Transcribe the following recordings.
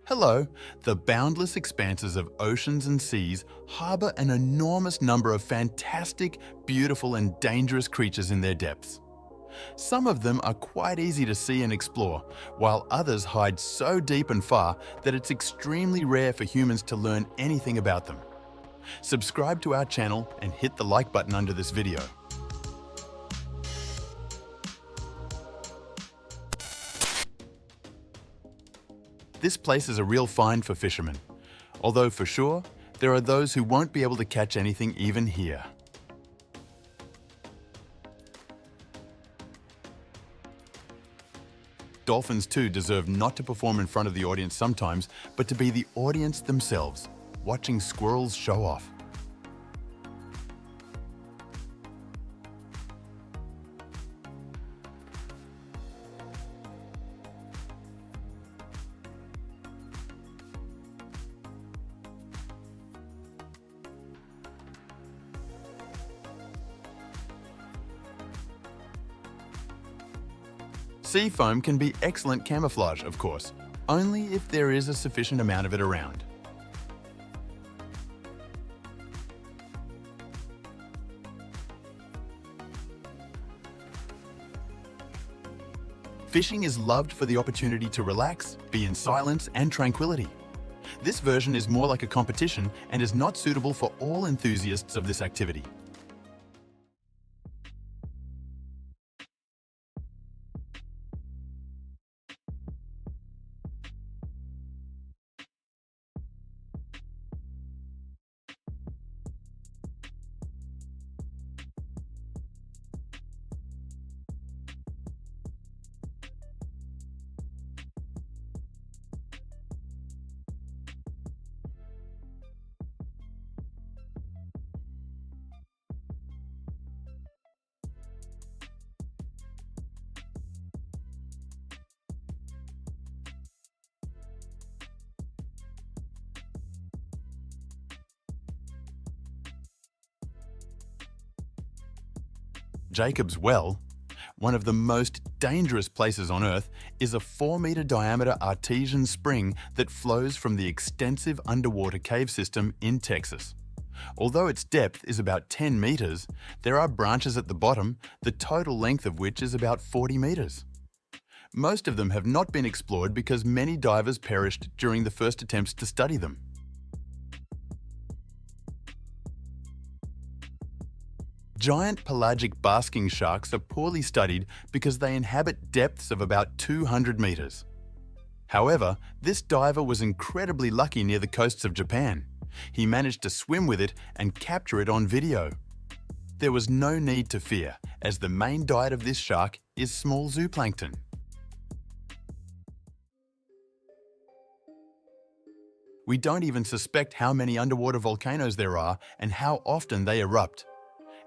Hello, the boundless expanses of oceans and seas harbour an enormous number of fantastic, beautiful and dangerous creatures in their depths. Some of them are quite easy to see and explore, while others hide so deep and far that it's extremely rare for humans to learn anything about them. Subscribe to our channel and hit the like button under this video. This place is a real find for fishermen, although for sure, there are those who won't be able to catch anything even here. Dolphins too deserve not to perform in front of the audience sometimes, but to be the audience themselves, watching squirrels show off. Sea foam can be excellent camouflage, of course, only if there is a sufficient amount of it around. Fishing is loved for the opportunity to relax, be in silence and tranquility. This version is more like a competition and is not suitable for all enthusiasts of this activity. Jacob's Well, one of the most dangerous places on Earth, is a 4-meter diameter artesian spring that flows from the extensive underwater cave system in Texas. Although its depth is about 10 meters, there are branches at the bottom, the total length of which is about 40 meters. Most of them have not been explored because many divers perished during the first attempts to study them. Giant pelagic basking sharks are poorly studied because they inhabit depths of about 200 meters. However, this diver was incredibly lucky near the coasts of Japan. He managed to swim with it and capture it on video. There was no need to fear, as the main diet of this shark is small zooplankton. We don't even suspect how many underwater volcanoes there are and how often they erupt.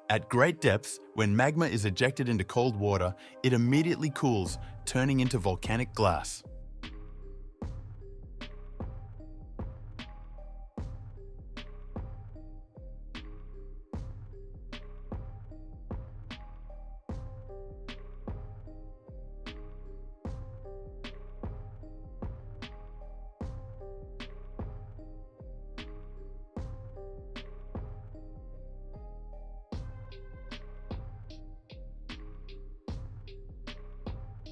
At great depths, when magma is ejected into cold water, it immediately cools, turning into volcanic glass.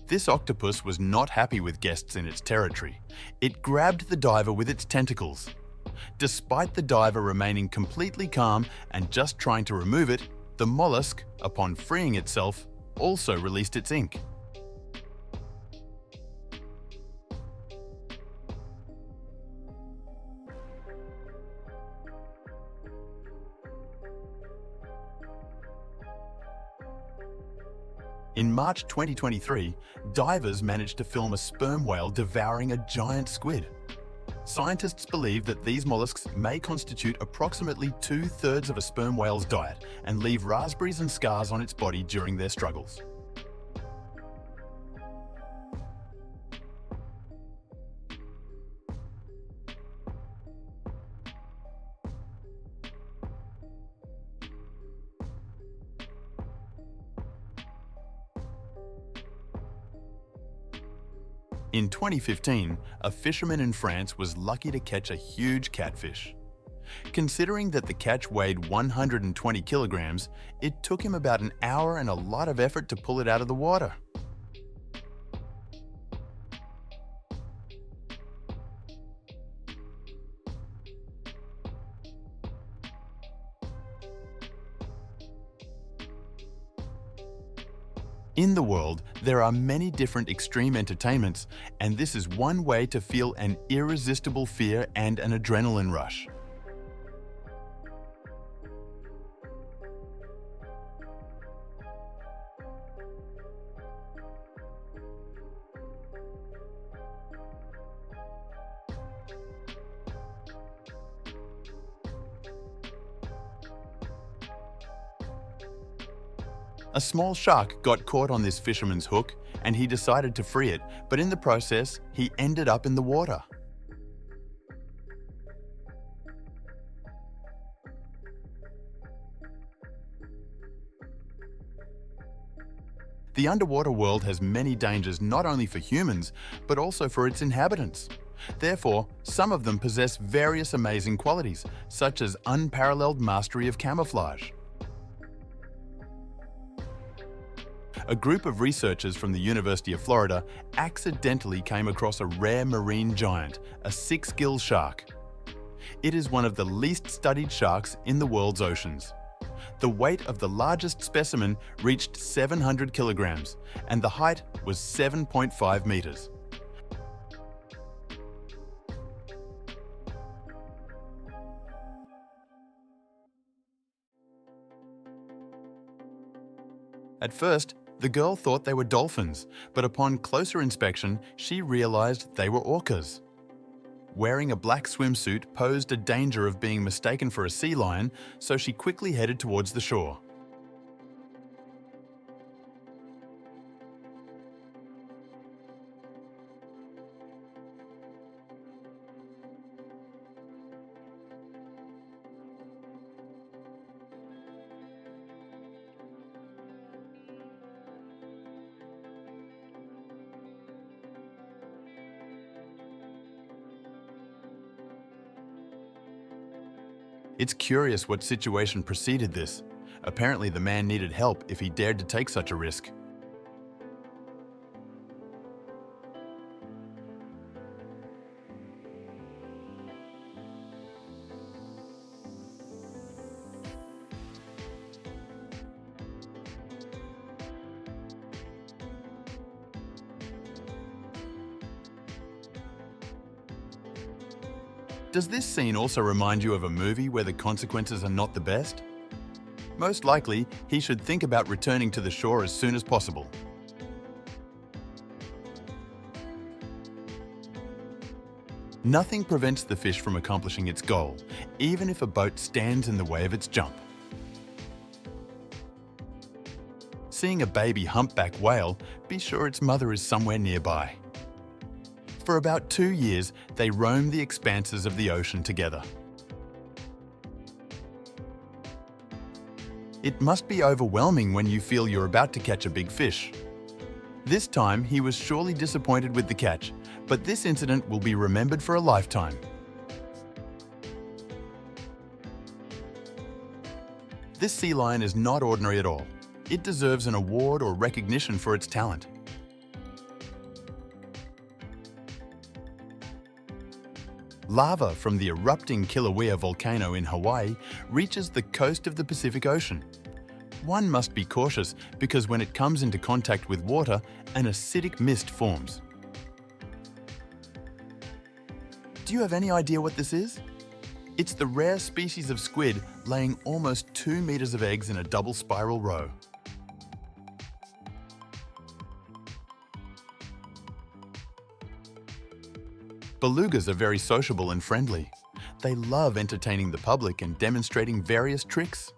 This octopus was not happy with guests in its territory. It grabbed the diver with its tentacles. Despite the diver remaining completely calm and just trying to remove it, the mollusk, upon freeing itself, also released its ink. In March 2023, divers managed to film a sperm whale devouring a giant squid. Scientists believe that these mollusks may constitute approximately 2/3 of a sperm whale's diet and leave raspberries and scars on its body during their struggles. In 2015, a fisherman in France was lucky to catch a huge catfish. Considering that the catch weighed 120 kilograms, it took him about an hour and a lot of effort to pull it out of the water. In the world, there are many different extreme entertainments, and this is one way to feel an irresistible fear and an adrenaline rush. A small shark got caught on this fisherman's hook and he decided to free it, but in the process, he ended up in the water. The underwater world has many dangers not only for humans, but also for its inhabitants. Therefore, some of them possess various amazing qualities, such as unparalleled mastery of camouflage. A group of researchers from the University of Florida accidentally came across a rare marine giant, a six-gill shark. It is one of the least studied sharks in the world's oceans. The weight of the largest specimen reached 700 kilograms, and the height was 7.5 meters. At first, the girl thought they were dolphins, but upon closer inspection, she realized they were orcas. Wearing a black swimsuit posed a danger of being mistaken for a sea lion, so she quickly headed towards the shore. It's curious what situation preceded this. Apparently, the man needed help if he dared to take such a risk. Does this scene also remind you of a movie where the consequences are not the best? Most likely, he should think about returning to the shore as soon as possible. Nothing prevents the fish from accomplishing its goal, even if a boat stands in the way of its jump. Seeing a baby humpback whale, be sure its mother is somewhere nearby. For about 2 years, they roam the expanses of the ocean together. It must be overwhelming when you feel you're about to catch a big fish. This time, he was surely disappointed with the catch, but this incident will be remembered for a lifetime. This sea lion is not ordinary at all. It deserves an award or recognition for its talent. Lava from the erupting Kilauea volcano in Hawaii reaches the coast of the Pacific Ocean. One must be cautious because when it comes into contact with water, an acidic mist forms. Do you have any idea what this is? It's the rare species of squid laying almost 2 meters of eggs in a double spiral row. Belugas are very sociable and friendly. They love entertaining the public and demonstrating various tricks.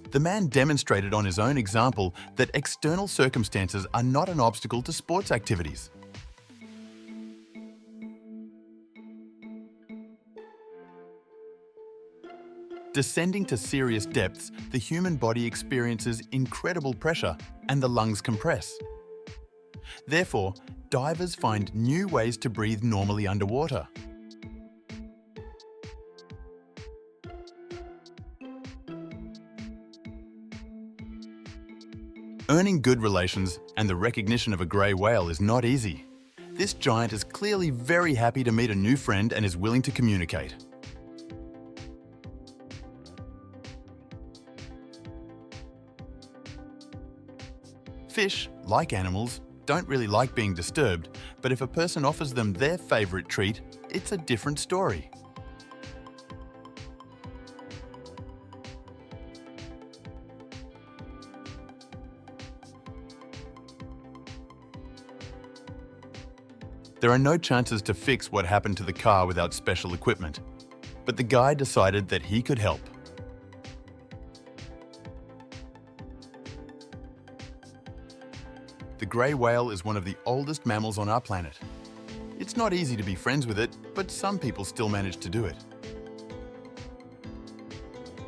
The man demonstrated on his own example that external circumstances are not an obstacle to sports activities. Descending to serious depths, the human body experiences incredible pressure and the lungs compress. Therefore, divers find new ways to breathe normally underwater. Earning good relations and the recognition of a grey whale is not easy. This giant is clearly very happy to meet a new friend and is willing to communicate. Fish, like animals, don't really like being disturbed, but if a person offers them their favourite treat, it's a different story. There are no chances to fix what happened to the car without special equipment, but the guy decided that he could help. The grey whale is one of the oldest mammals on our planet. It's not easy to be friends with it, but some people still manage to do it.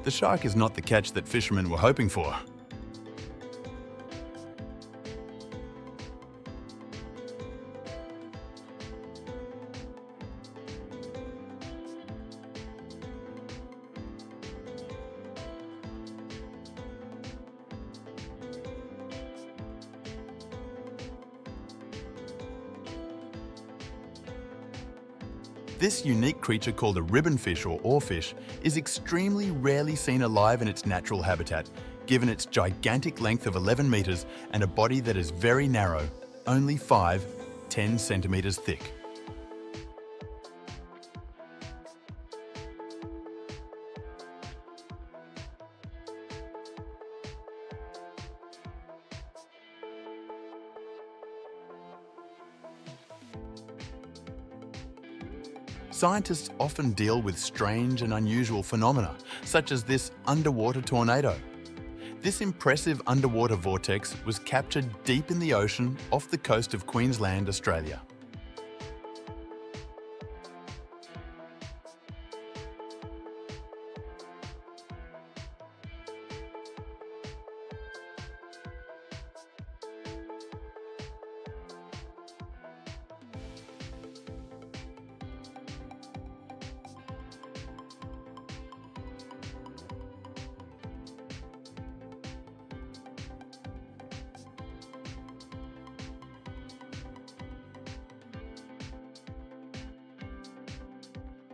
The shark is not the catch that fishermen were hoping for. This unique creature called a ribbonfish or oarfish is extremely rarely seen alive in its natural habitat, given its gigantic length of 11 metres and a body that is very narrow, only 10 centimetres thick. Scientists often deal with strange and unusual phenomena, such as this underwater tornado. This impressive underwater vortex was captured deep in the ocean off the coast of Queensland, Australia.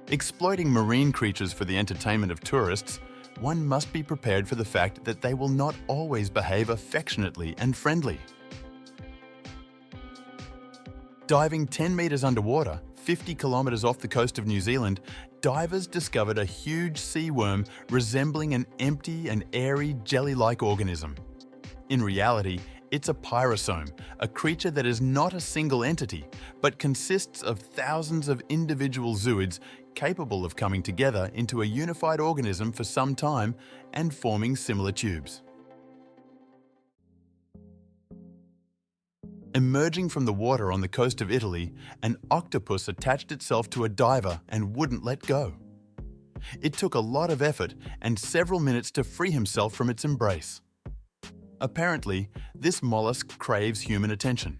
Exploiting marine creatures for the entertainment of tourists, one must be prepared for the fact that they will not always behave affectionately and friendly. Diving 10 metres underwater, 50 kilometres off the coast of New Zealand, divers discovered a huge sea worm resembling an empty and airy jelly-like organism. In reality, it's a pyrosome, a creature that is not a single entity, but consists of thousands of individual zooids capable of coming together into a unified organism for some time and forming similar tubes. Emerging from the water on the coast of Italy, an octopus attached itself to a diver and wouldn't let go. It took a lot of effort and several minutes to free himself from its embrace. Apparently, this mollusk craves human attention.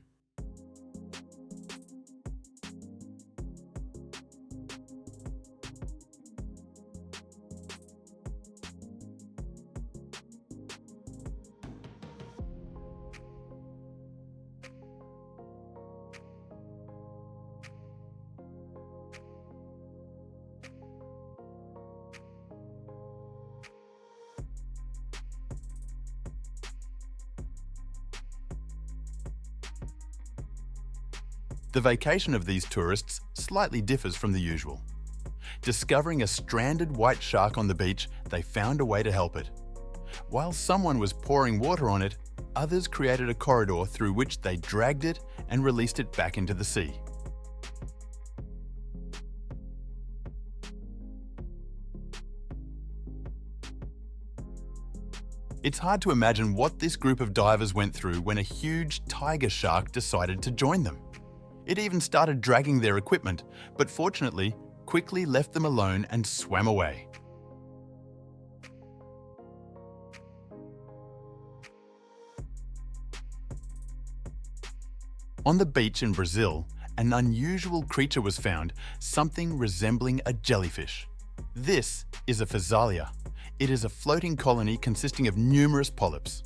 The vacation of these tourists slightly differs from the usual. Discovering a stranded white shark on the beach, they found a way to help it. While someone was pouring water on it, others created a corridor through which they dragged it and released it back into the sea. It's hard to imagine what this group of divers went through when a huge tiger shark decided to join them. It even started dragging their equipment, but fortunately, quickly left them alone and swam away. On the beach in Brazil, an unusual creature was found, something resembling a jellyfish. This is a physalia. It is a floating colony consisting of numerous polyps.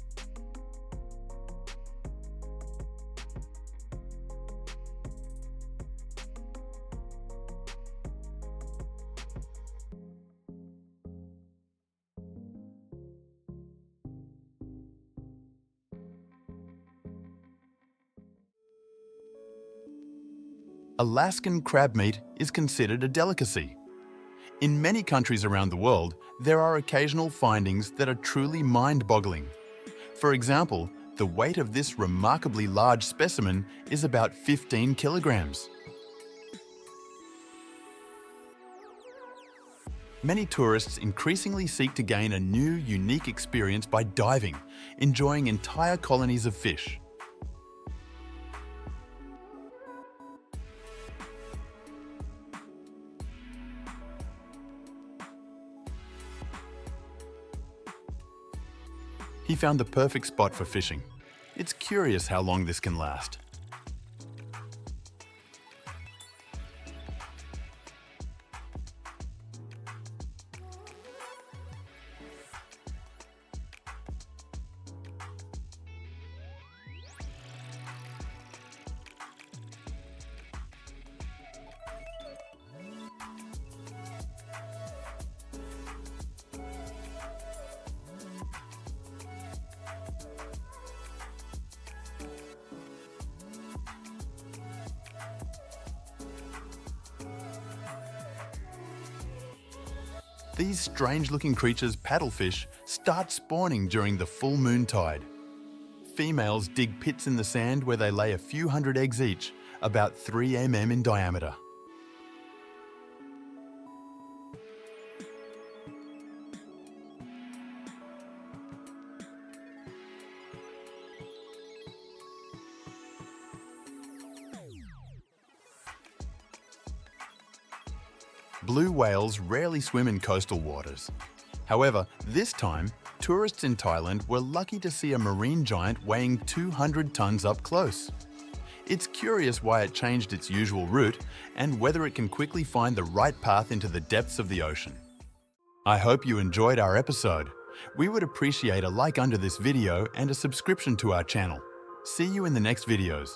Alaskan crab meat is considered a delicacy. In many countries around the world, there are occasional findings that are truly mind-boggling. For example, the weight of this remarkably large specimen is about 15 kilograms. Many tourists increasingly seek to gain a new, unique experience by diving, enjoying entire colonies of fish. He found the perfect spot for fishing. It's curious how long this can last. These strange-looking creatures, paddlefish, start spawning during the full moon tide. Females dig pits in the sand where they lay a few hundred eggs each, about 3 mm in diameter. Blue whales rarely swim in coastal waters. However, this time, tourists in Thailand were lucky to see a marine giant weighing 200 tons up close. It's curious why it changed its usual route and whether it can quickly find the right path into the depths of the ocean. I hope you enjoyed our episode. We would appreciate a like under this video and a subscription to our channel. See you in the next videos.